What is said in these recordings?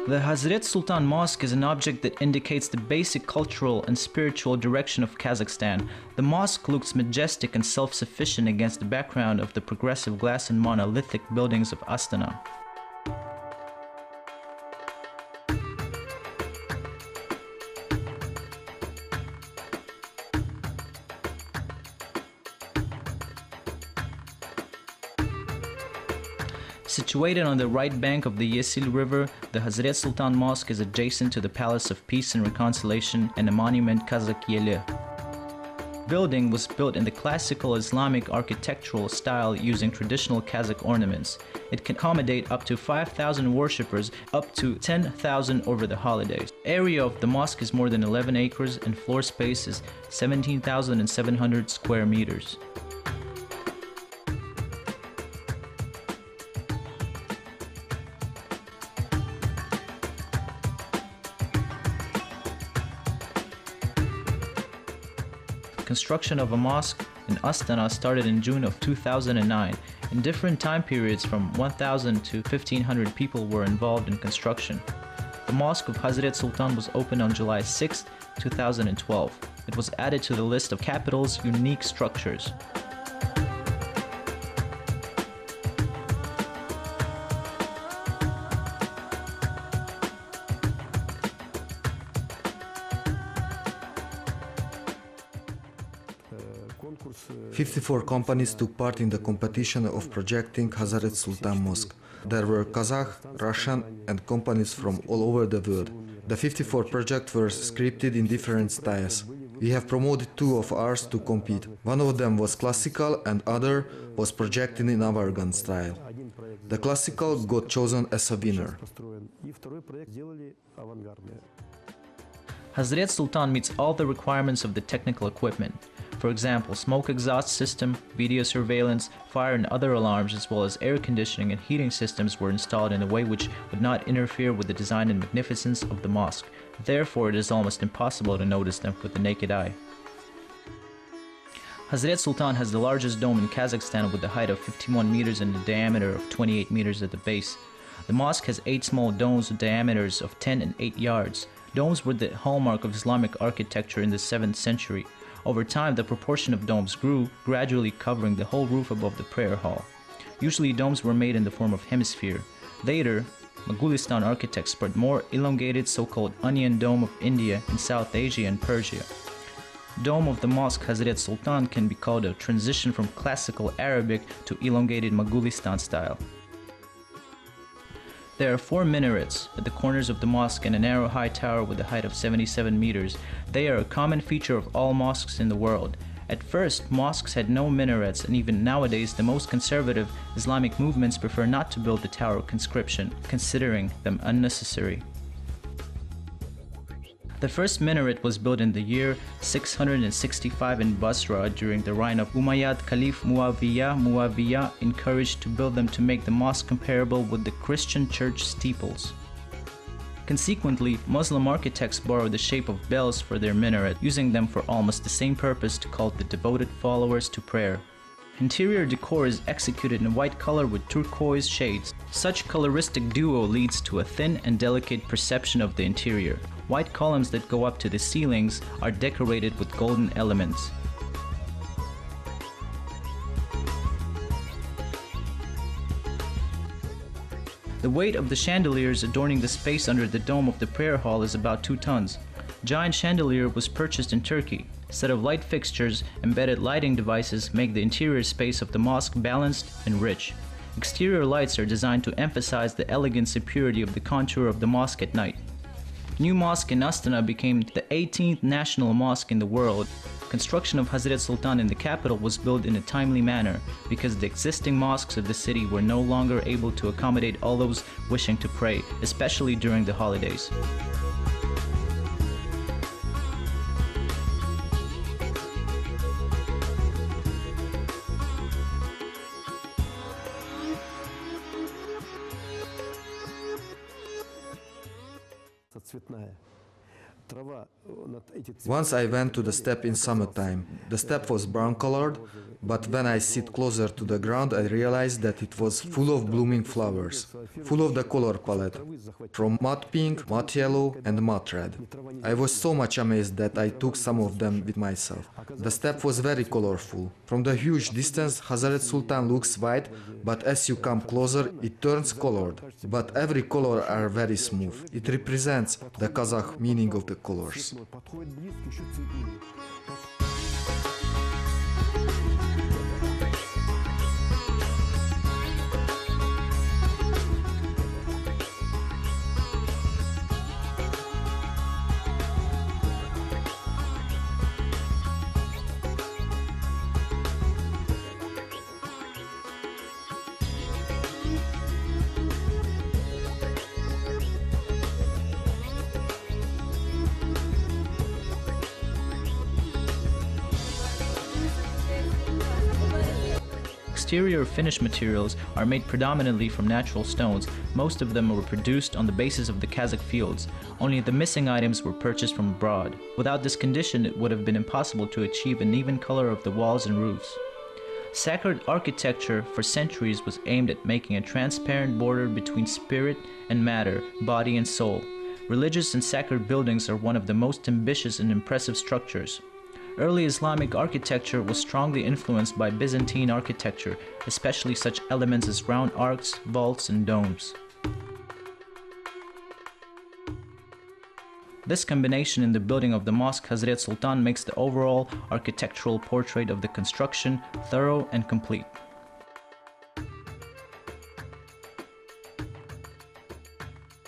The Hazrat Sultan Mosque is an object that indicates the basic cultural and spiritual direction of Kazakhstan. The mosque looks majestic and self-sufficient against the background of the progressive glass and monolithic buildings of Astana. Situated on the right bank of the Yesil River, the Hazrat Sultan Mosque is adjacent to the Palace of Peace and Reconciliation and the monument Kazakh Eli. The building was built in the classical Islamic architectural style using traditional Kazakh ornaments. It can accommodate up to 5,000 worshippers, up to 10,000 over the holidays. The area of the mosque is more than 11 acres and floor space is 17,700 square meters. Construction of a mosque in Astana started in June of 2009. In different time periods from 1,000 to 1,500 people were involved in construction. The Mosque of Hazrat Sultan was opened on July 6, 2012. It was added to the list of capital's unique structures. "54 companies took part in the competition of projecting Hazrat Sultan Mosque. There were Kazakh, Russian and companies from all over the world. The 54 projects were scripted in different styles. We have promoted two of ours to compete. One of them was classical and other was projected in avant-garde style. The classical got chosen as a winner. Hazrat Sultan meets all the requirements of the technical equipment. For example, smoke exhaust system, video surveillance, fire and other alarms, as well as air conditioning and heating systems were installed in a way which would not interfere with the design and magnificence of the mosque. Therefore, it is almost impossible to notice them with the naked eye. Hazrat Sultan has the largest dome in Kazakhstan with a height of 51 meters and a diameter of 28 meters at the base. The mosque has 8 small domes with diameters of 10 and 8 yards. Domes were the hallmark of Islamic architecture in the 7th century. Over time, the proportion of domes grew, gradually covering the whole roof above the prayer hall. Usually, domes were made in the form of hemisphere. Later, Mogulistan architects spread more elongated so-called onion dome of India in South Asia and Persia. Dome of the mosque Hazrat Sultan can be called a transition from classical Arabic to elongated Mogulistan style. There are 4 minarets at the corners of the mosque and a narrow high tower with a height of 77 meters. They are a common feature of all mosques in the world. At first, mosques had no minarets, and even nowadays the most conservative Islamic movements prefer not to build the tower of conscription, considering them unnecessary. The first minaret was built in the year 665 in Basra during the reign of Umayyad Caliph Muawiyah. Muawiyah encouraged to build them to make the mosque comparable with the Christian church steeples. Consequently, Muslim architects borrowed the shape of bells for their minaret, using them for almost the same purpose to call the devoted followers to prayer. Interior decor is executed in white color with turquoise shades. Such coloristic duo leads to a thin and delicate perception of the interior. White columns that go up to the ceilings are decorated with golden elements. The weight of the chandeliers adorning the space under the dome of the prayer hall is about 2 tons. Giant chandelier was purchased in Turkey. A set of light fixtures, embedded lighting devices make the interior space of the mosque balanced and rich. Exterior lights are designed to emphasize the elegance and purity of the contour of the mosque at night. New mosque in Astana became the 18th national mosque in the world. Construction of Hazrat Sultan in the capital was built in a timely manner because the existing mosques of the city were no longer able to accommodate all those wishing to pray, especially during the holidays. Once I went to the step in summertime. The step was brown colored, but when I sit closer to the ground, I realized that it was full of blooming flowers, full of the color palette, from mud pink, mud yellow and mud red. I was so much amazed that I took some of them with myself. The step was very colorful. From the huge distance, Hazrat Sultan looks white, but as you come closer, it turns colored. But every color are very smooth. It represents the Kazakh meaning of the colors. Exterior finish materials are made predominantly from natural stones. Most of them were produced on the basis of the Kazakh fields. Only the missing items were purchased from abroad. Without this condition, it would have been impossible to achieve an even color of the walls and roofs. Sacred architecture for centuries was aimed at making a transparent border between spirit and matter, body and soul. Religious and sacred buildings are one of the most ambitious and impressive structures. Early Islamic architecture was strongly influenced by Byzantine architecture, especially such elements as round arcs, vaults, and domes. This combination in the building of the mosque Hazrat Sultan makes the overall architectural portrait of the construction thorough and complete.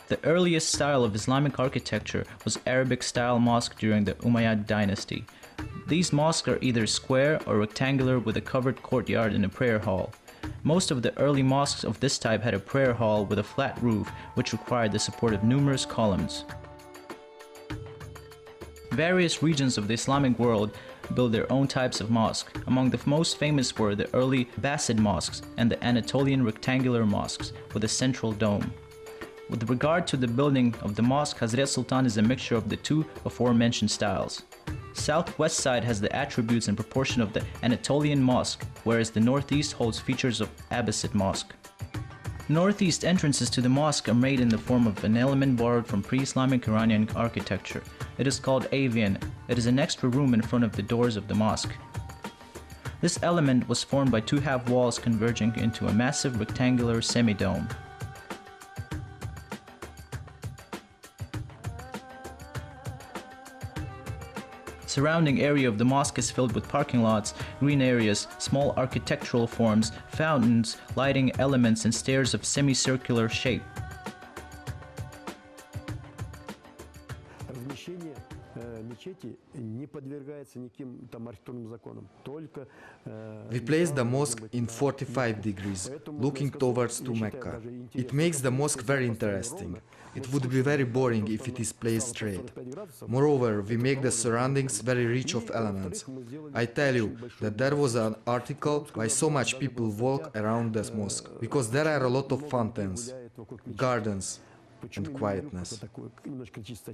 The earliest style of Islamic architecture was Arabic-style mosque during the Umayyad dynasty. These mosques are either square or rectangular with a covered courtyard and a prayer hall. Most of the early mosques of this type had a prayer hall with a flat roof, which required the support of numerous columns. Various regions of the Islamic world built their own types of mosque. Among the most famous were the early Abbasid mosques and the Anatolian rectangular mosques with a central dome. With regard to the building of the mosque, Hazrat Sultan is a mixture of the two aforementioned styles. Southwest side has the attributes and proportion of the Anatolian mosque, whereas the northeast holds features of Abbasid mosque. Northeast entrances to the mosque are made in the form of an element borrowed from pre-Islamic Iranian architecture. It is called avian. It is an extra room in front of the doors of the mosque. This element was formed by two half walls converging into a massive rectangular semi-dome. Surrounding area of the mosque is filled with parking lots, green areas, small architectural forms, fountains, lighting elements, and stairs of semicircular shape. We placed the mosque in 45 degrees, looking towards to Mecca. It makes the mosque very interesting. It would be very boring if it is placed straight. Moreover, we make the surroundings very rich of elements. I tell you that there was an article why so much people walk around the mosque, because there are a lot of fountains, gardens, and quietness.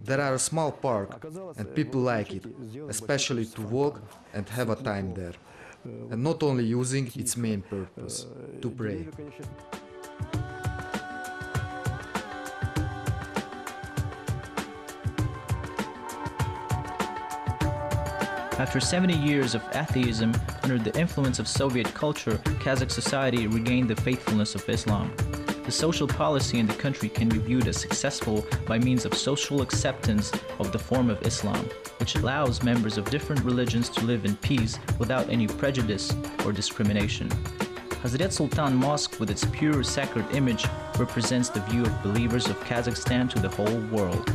There are a small park, and people like it, especially to walk and have a time there, and not only using its main purpose, to pray. After 70 years of atheism, under the influence of Soviet culture, Kazakh society regained the faithfulness of Islam. The social policy in the country can be viewed as successful by means of social acceptance of the form of Islam, which allows members of different religions to live in peace without any prejudice or discrimination. Hazrat Sultan Mosque, with its pure sacred image, represents the view of believers of Kazakhstan to the whole world.